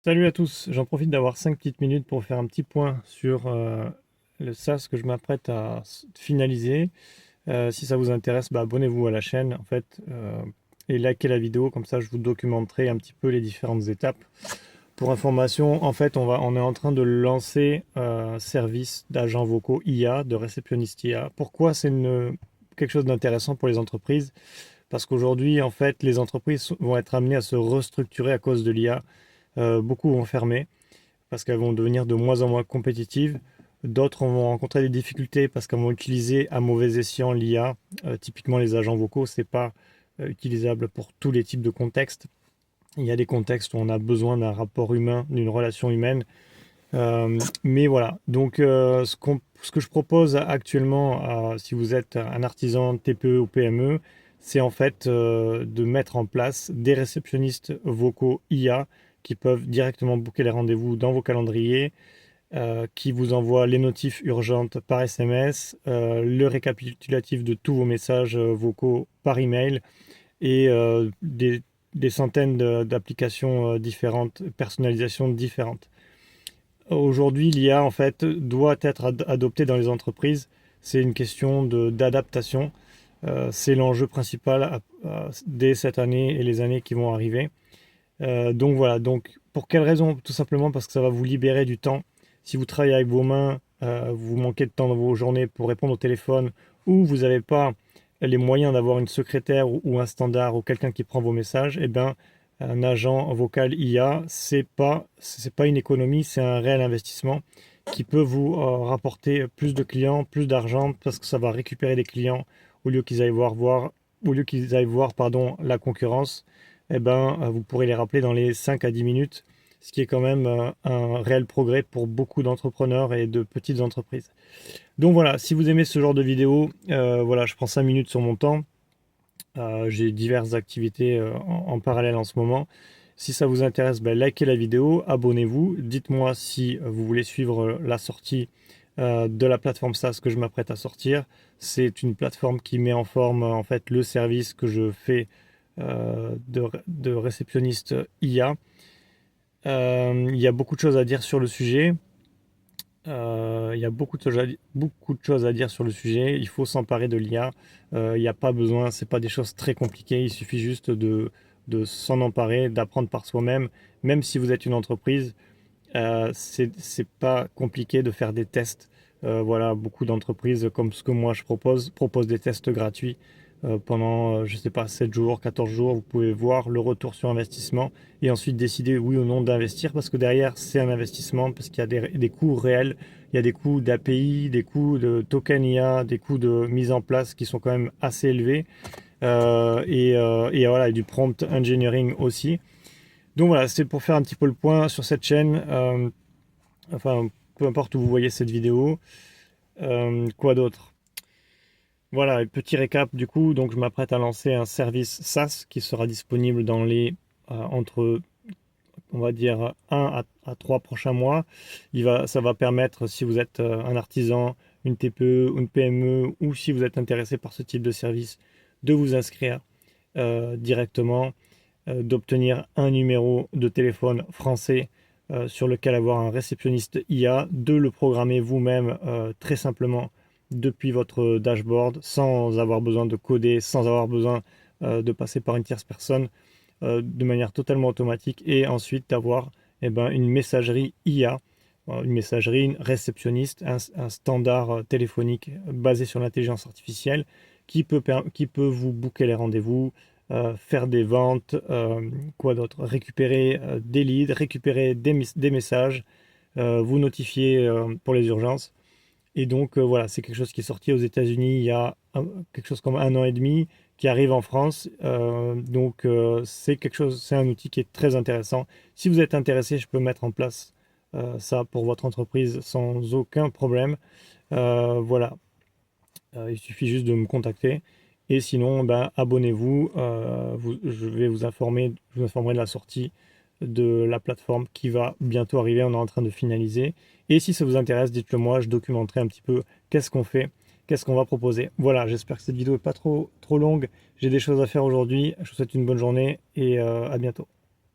Salut à tous, j'en profite d'avoir 5 petites minutes pour faire un petit point sur le SaaS que je m'apprête à finaliser. Si ça vous intéresse, abonnez-vous à la chaîne en fait et likez la vidéo, comme ça je vous documenterai un petit peu les différentes étapes. Pour information, en fait on est en train de lancer un service d'agents vocaux IA, de réceptionniste IA. Pourquoi c'est quelque chose d'intéressant pour les entreprises? Parce qu'aujourd'hui en fait les entreprises vont être amenées à se restructurer à cause de l'IA. Beaucoup vont fermer parce qu'elles vont devenir de moins en moins compétitives. D'autres vont rencontrer des difficultés parce qu'elles vont utiliser à mauvais escient l'IA. Typiquement, les agents vocaux, ce n'est pas utilisable pour tous les types de contextes. Il y a des contextes où on a besoin d'un rapport humain, d'une relation humaine. Mais voilà, donc ce que je propose actuellement, si vous êtes un artisan TPE ou PME, c'est en fait de mettre en place des réceptionnistes vocaux IA qui peuvent directement booker les rendez-vous dans vos calendriers, qui vous envoient les notifs urgentes par SMS, le récapitulatif de tous vos messages vocaux par email et des centaines d'applications différentes, personnalisations différentes. Aujourd'hui, l'IA en fait doit être adoptée dans les entreprises. C'est une question d'adaptation. C'est l'enjeu principal dès cette année et les années qui vont arriver. Donc voilà, donc pour quelle raison? Tout simplement parce que ça va vous libérer du temps. Si vous travaillez avec vos mains, vous manquez de temps dans vos journées pour répondre au téléphone, ou vous n'avez pas les moyens d'avoir une secrétaire ou un standard ou quelqu'un qui prend vos messages, eh bien, un agent vocal IA, c'est pas une économie, c'est un réel investissement qui peut vous rapporter plus de clients, plus d'argent, parce que ça va récupérer des clients au lieu qu'ils aillent voir, pardon, la concurrence. Eh ben, vous pourrez les rappeler dans les 5 à 10 minutes, ce qui est quand même un réel progrès pour beaucoup d'entrepreneurs et de petites entreprises. Donc voilà, si vous aimez ce genre de vidéo, voilà, je prends 5 minutes sur mon temps. J'ai diverses activités en parallèle en ce moment. Si ça vous intéresse, likez la vidéo, abonnez-vous. Dites-moi si vous voulez suivre la sortie de la plateforme SaaS que je m'apprête à sortir. C'est une plateforme qui met en forme en fait le service que je fais de réceptionniste IA. Il y a beaucoup de choses à dire sur le sujet. Il y a beaucoup de choses à dire sur le sujet. Il faut s'emparer de l'IA. Il n'y a pas besoin, c'est pas des choses très compliquées. Il suffit juste de s'en emparer, d'apprendre par soi-même. Même si vous êtes une entreprise, c'est pas compliqué de faire des tests. Voilà, beaucoup d'entreprises, comme ce que moi je propose, proposent des tests gratuits pendant, je sais pas, 7 jours, 14 jours. Vous pouvez voir le retour sur investissement et ensuite décider oui ou non d'investir parce que derrière, c'est un investissement parce qu'il y a des coûts réels. Il y a des coûts d'API, des coûts de token IA, des coûts de mise en place qui sont quand même assez élevés. Et voilà, et du prompt engineering aussi. Donc voilà, c'est pour faire un petit peu le point sur cette chaîne. Enfin, peu importe où vous voyez cette vidéo. Quoi d'autre? Voilà, petit récap du coup. Donc, je m'apprête à lancer un service SaaS qui sera disponible dans les entre, on va dire, 1 à 3 prochains mois. Ça va permettre, si vous êtes un artisan, une TPE, une PME, ou si vous êtes intéressé par ce type de service, de vous inscrire directement, d'obtenir un numéro de téléphone français sur lequel avoir un réceptionniste IA, de le programmer vous-même très simplement depuis votre dashboard sans avoir besoin de coder, sans avoir besoin de passer par une tierce personne, de manière totalement automatique, et ensuite d'avoir une messagerie IA, une messagerie réceptionniste, un standard téléphonique basé sur l'intelligence artificielle qui peut vous booker les rendez-vous, faire des ventes, quoi d'autre, récupérer des leads, récupérer des messages, vous notifier pour les urgences. Et donc voilà, c'est quelque chose qui est sorti aux États-Unis il y a quelque chose comme 1 an et demi, qui arrive en France. Donc c'est un outil qui est très intéressant. Si vous êtes intéressé, je peux mettre en place ça pour votre entreprise sans aucun problème. Voilà. Il suffit juste de me contacter. Et sinon, abonnez-vous. Je vous informerai de la sortie de la plateforme qui va bientôt arriver. On est en train de finaliser. Et si ça vous intéresse, dites-le moi. Je documenterai un petit peu qu'est-ce qu'on fait, qu'est-ce qu'on va proposer. Voilà, j'espère que cette vidéo n'est pas trop longue. J'ai des choses à faire aujourd'hui. Je vous souhaite une bonne journée et à bientôt.